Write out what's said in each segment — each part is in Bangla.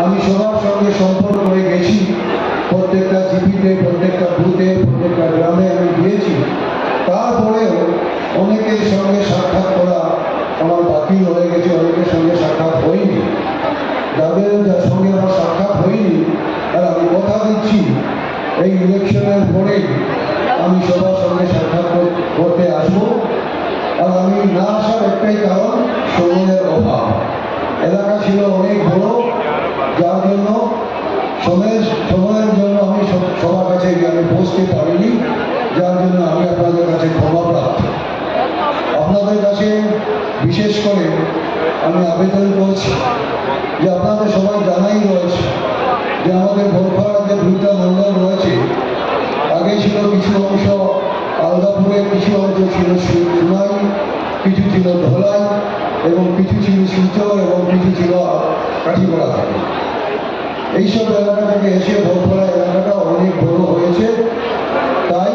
আমি সবার সঙ্গে সম্পর্ক করে গেছি, প্রত্যেকটা জিপিতে, প্রত্যেকটা বুথে, প্রত্যেকটা গ্রামে আমি গিয়েছি। তারপরেও অনেকের সঙ্গে সাক্ষাৎ করা আমার বাকি হয়ে গেছে, অনেকের সঙ্গে সাক্ষাৎ হয়নি। যার সঙ্গে আমার সাক্ষাৎ হয়নি, আর আমি কথা দিচ্ছি এই ইলেকশনের পরেই আমি সবার সঙ্গে সাক্ষাৎ করতে আসবো। আর আমি না আসার একটাই কারণ, সময়ের অভাব। এলাকা ছিল অনেক বড়, যার জন্য সময়ের জন্য আমি সবার কাছে আমি পৌঁছতে পারিনি, যার জন্য আমি আপনাদের কাছে ক্ষমা প্রার্থী। আপনাদের কাছে বিশেষ করে আমি আবেদন করছি যে আপনাদের সবাই জানাই রয়েছে যে আমাদের বরপাড়ার যে দুইটা মন্ডল রয়েছে, আগে ছিল কিছু অংশ আলগাপুরে, কিছু অংশ ছিল সুনাই, কিছু ছিল ধলাই, এবং কিছু ছিল শিলচর, এবং কিছু ছিল কাঠিগড়া থেকে। এইসব এলাকা থেকে এসে বরপাড়া এলাকাটা অনেক বড় হয়েছে। তাই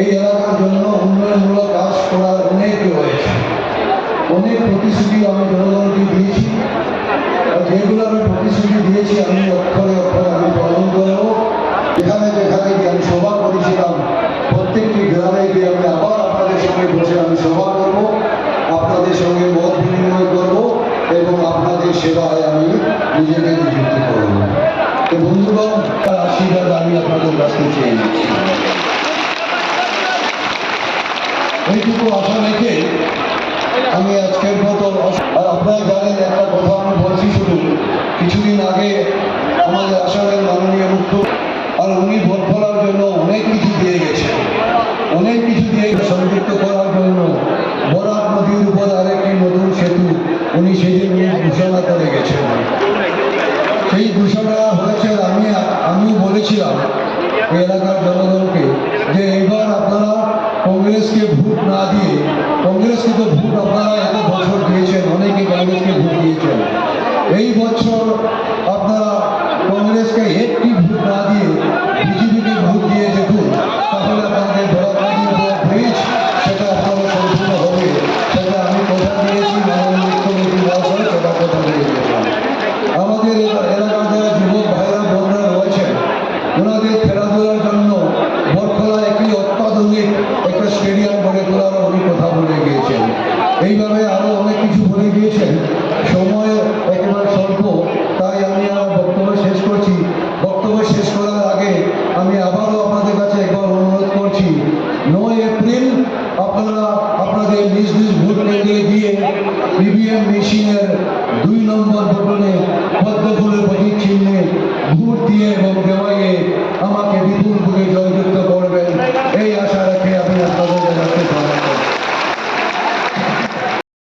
এই এলাকার জন্য উন্নয়নমূলক কাজ করার অনেক রয়েছে। অনেক প্রতিশ্রুতি আমি জনগণকে দিয়েছি, আর যেগুলো আমি প্রতিশ্রুতি দিয়েছি আমি অক্ষরে অক্ষরে আমি পালন করবো। যেখানে যেখানে গিয়ে আমি সভা করেছিলাম, প্রত্যেকটি গ্রামে গিয়ে আমি আবার আপনাদের সঙ্গে বসে আমি সভা করব, আপনাদের সঙ্গে মত বিনিময় করব, এবং আপনাদের সেবায় আমি নিজেকে নিযুক্ত করব। তো বন্ধুগণ, তার আশীর্বাদ আমি আপনাদের কাছ থেকে চেয়ে নিচ্ছি। এইটুকু আশা রেখে আমি আজকের মতো, আর আপনারা জানেন একটা কথা আমি বলছি শুধু, কিছুদিন আগে আমাদের আসামের মাননীয় মুখ্যমন্ত্রী, আর উনি ভোট করার জন্য অনেক কিছু দিয়ে গেছে, অনেক কিছু দিয়ে সংযুক্ত করার জন্য বরাক নদীর উপর আরেকটি নতুন সেতু উনি সেদিন ঘোষণা করে গেছেন। সেই ঘোষণা হয়েছে, আমিও বলেছিলাম এলাকার জনগণকে যে এইবার আপনারা কংগ্রেসকে ভোট না দিয়ে, কংগ্রেসকে তো ভোট আপনারা এত বছর দিয়েছেন, অনেকে কংগ্রেসকে ভোট দিয়েছেন, এই বছর আপনারা কংগ্রেসকে একটি ভোট না দিয়ে বিজেপিকে ভোট দিয়ে দেখুন, তাহলে আপনাদের বরাক নদীর ব্রিজ সেটা আপনারা সম্পূর্ণ হবে। সেটা আমি কথা দিয়েছি, মাননীয় মুখ্যমন্ত্রী মহাশয় সেটা কথা দিয়ে দিয়েছেন। আমাদের এলাকার যারা যুবক ভাইরা বোনরা রয়েছেন, ওনাদের খেলাধুলার জন্য বরখলায় একটি অত্যাধুনিক একটা স্টেডিয়াম গড়ে তোলারও উনি কথা বলে গিয়েছেন। এইভাবে আরও অনেক কিছু বলে গিয়েছেন। সময় একেবারে স্বল্প, তাই আমি আমার বক্তব্য শেষ করছি। বক্তব্য শেষ করার আগে আমি আবারও আপনাদের কাছে একবার অনুরোধ করছি, 9 এপ্রিল আপনারা আপনাদের নিজ নিজ ভোট কেন্দ্রে গিয়ে ইভিএম মেশিনের 2 নম্বর বটনে পদ্ম ফুলের প্রতীক চিহ্নে ভোট দিয়ে এবং দেওয়াইয়ে আমাকে বিপুল করে